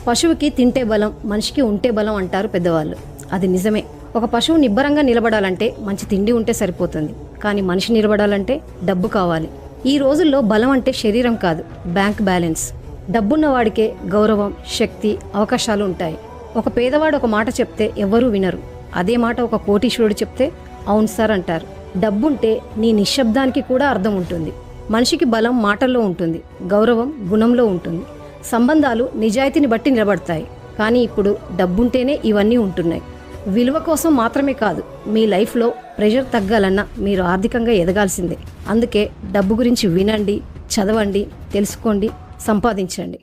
పశువుకి తింటే బలం, మనిషికి ఉంటే బలం అంటారు పెద్దవాళ్ళు. అది నిజమే. ఒక పశువు నిబ్బరంగా నిలబడాలంటే మంచి తిండి ఉంటే సరిపోతుంది. కానీ మనిషి నిలబడాలంటే డబ్బు కావాలి. ఈ రోజుల్లో బలం అంటే శరీరం కాదు, బ్యాంక్ బ్యాలెన్స్. డబ్బున్నవాడికే గౌరవం, శక్తి, అవకాశాలు ఉంటాయి. ఒక పేదవాడు ఒక మాట చెప్తే ఎవ్వరూ వినరు. అదే మాట ఒక కోటీశ్వరుడు చెప్తే అవును సార్ అంటారు. డబ్బుంటే నీ నిశ్శబ్దానికి కూడా అర్థం ఉంటుంది. మనిషికి బలం మాటల్లో ఉంటుంది, గౌరవం గుణంలో ఉంటుంది. సంబంధాలు నిజాయితీని బట్టి నిలబడతాయి. కానీ ఇప్పుడు డబ్బుంటేనే ఇవన్నీ ఉంటున్నాయి. విలువ కోసం మాత్రమే కాదు, మీ లైఫ్లో ప్రెషర్ తగ్గాలన్నా మీరు ఆర్థికంగా ఎదగాల్సిందే. అందుకే డబ్బు గురించి వినండి, చదవండి, తెలుసుకోండి, సంపాదించండి.